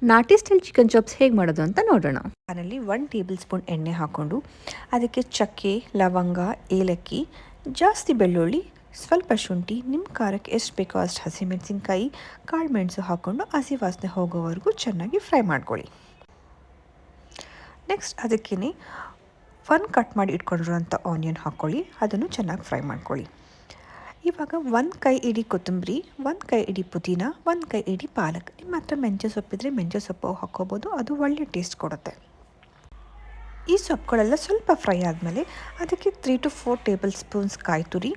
ನಾಟಿ style chicken chops ಹೇಗೆ ಮಾಡೋದು ಅಂತ ನೋಡೋಣ. ಪ್ಯಾನಲ್ಲಿ 1 ಟೇಬಲ್ ಸ್ಪೂನ್ ಎಣ್ಣೆ ಹಾಕ್ಕೊಂಡು ಅದಕ್ಕೆ ಚಕ್ಕೆ, ಲವಂಗ, ಏಲಕ್ಕಿ, ಜಾಸ್ತಿ ಬೆಳ್ಳುಳ್ಳಿ, ಸ್ವಲ್ಪ ಶುಂಠಿ, ನಿಮ್ಮ ಖಾರಕ್ಕೆ ಎಷ್ಟು ಬೇಕೋ ಅಷ್ಟು ಹಸಿಮೆಣಸಿನ್ಕಾಯಿ, ಕಾಳು ಮೆಣಸು ಹಾಕ್ಕೊಂಡು ಹಸಿ ವಾಸನೆ ಹೋಗೋವರೆಗೂ ಚೆನ್ನಾಗಿ ಫ್ರೈ ಮಾಡ್ಕೊಳ್ಳಿ. ನೆಕ್ಸ್ಟ್ ಅದಕ್ಕೇ 1 ಕಟ್ ಮಾಡಿ ಇಟ್ಕೊಂಡಿರೋಂಥ ಆನಿಯನ್ ಹಾಕ್ಕೊಳ್ಳಿ, ಅದನ್ನು ಚೆನ್ನಾಗಿ ಫ್ರೈ ಮಾಡ್ಕೊಳ್ಳಿ. ಇವಾಗ 1 ಕೈ ಇಡೀ ಕೊತ್ತಂಬರಿ, 1 ಕೈ ಇಡೀ ಪುದೀನ, 1 ಕೈ ಇಡೀ ಪಾಲಕ್. ನಿಮ್ಮ ಹತ್ರ ಮೆಂತ್ಯ ಸೊಪ್ಪಿದ್ರೆ ಮೆಂತ್ಯ ಸೊಪ್ಪು ಹಾಕ್ಕೋಬೋದು, ಅದು ಒಳ್ಳೆ ಟೇಸ್ಟ್ ಕೊಡುತ್ತೆ. ಈ ಸೊಪ್ಪುಗಳೆಲ್ಲ ಸ್ವಲ್ಪ ಫ್ರೈ ಆದಮೇಲೆ ಅದಕ್ಕೆ 3 to 4 ಟೇಬಲ್ ಸ್ಪೂನ್ಸ್ ಕಾಯಿ ತುರಿ,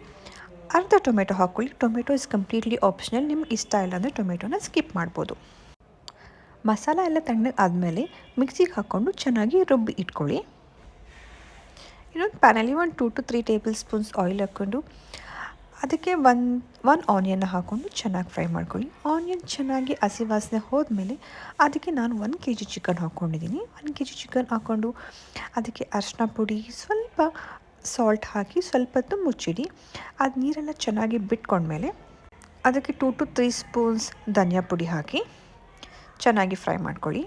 ಅರ್ಧ ಟೊಮೆಟೊ ಹಾಕ್ಕೊಳ್ಳಿ. ಟೊಮೆಟೊ ಇಸ್ ಕಂಪ್ಲೀಟ್ಲಿ ಆಪ್ಷನಲ್, ನಿಮ್ಗೆ ಇಷ್ಟ ಇಲ್ಲ ಅಂದರೆ ಟೊಮೆಟೊನ ಸ್ಕಿಪ್ ಮಾಡ್ಬೋದು. ಮಸಾಲ ಎಲ್ಲ ತಣ್ಣಗೆ ಆದಮೇಲೆ ಮಿಕ್ಸಿಗೆ ಹಾಕ್ಕೊಂಡು ಚೆನ್ನಾಗಿ ರುಬ್ಬಿ ಇಟ್ಕೊಳ್ಳಿ. ಇನ್ನೊಂದು ಪ್ಯಾನಲ್ಲಿ 1 2 to 3 ಟೇಬಲ್ ಸ್ಪೂನ್ಸ್ ಆಯಿಲ್ ಹಾಕ್ಕೊಂಡು ಅದಕ್ಕೆ ಒನ್ ಆನಿಯನ್ನ ಹಾಕ್ಕೊಂಡು ಚೆನ್ನಾಗಿ ಫ್ರೈ ಮಾಡ್ಕೊಳ್ಳಿ. ಆನಿಯನ್ ಚೆನ್ನಾಗಿ ಹಸಿ ವಾಸನೆ ಹೋದ್ಮೇಲೆ ಅದಕ್ಕೆ ನಾನು 1 kg ಚಿಕನ್ ಹಾಕ್ಕೊಂಡಿದ್ದೀನಿ. 1 kg ಚಿಕನ್ ಹಾಕ್ಕೊಂಡು ಅದಕ್ಕೆ ಅರಿಶಿನ ಪುಡಿ, ಸ್ವಲ್ಪ ಸಾಲ್ಟ್ ಹಾಕಿ ಸ್ವಲ್ಪ ಹೊತ್ತು ಮುಚ್ಚಿಡಿ. ಅದು ನೀರೆಲ್ಲ ಚೆನ್ನಾಗಿ ಬಿಟ್ಕೊಂಡ್ಮೇಲೆ ಅದಕ್ಕೆ 2 to 3 ಸ್ಪೂನ್ಸ್ ಧನಿಯಾ ಪುಡಿ ಹಾಕಿ ಚೆನ್ನಾಗಿ ಫ್ರೈ ಮಾಡ್ಕೊಳ್ಳಿ.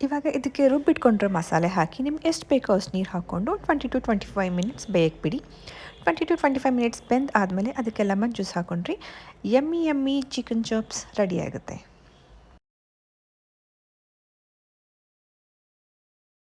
ಇವಾಗ ಇದಕ್ಕೆ ರುಬ್ಬಿಟ್ಕೊಂಡಿರೋ ಮಸಾಲೆ ಹಾಕಿ ನಿಮ್ಗೆ ಎಷ್ಟು ಬೇಕೋ ಅಷ್ಟು ನೀರು ಹಾಕ್ಕೊಂಡು 20 to 25 ಮಿನಿಟ್ಸ್ ಬೇಯಕ್ಕೆ ಬಿಡಿ. 20 to 25 ಮಿನಿಟ್ಸ್ ಬೆಂದು ಆದಮೇಲೆ ಅದಕ್ಕೆ ಲೆಮನ್ ಜ್ಯೂಸ್ ಹಾಕ್ಕೊಂಡ್ರಿ ಯಮ್ಮಿ ಚಿಕನ್ ಚಾಪ್ಸ್ ರೆಡಿ ಆಗುತ್ತೆ.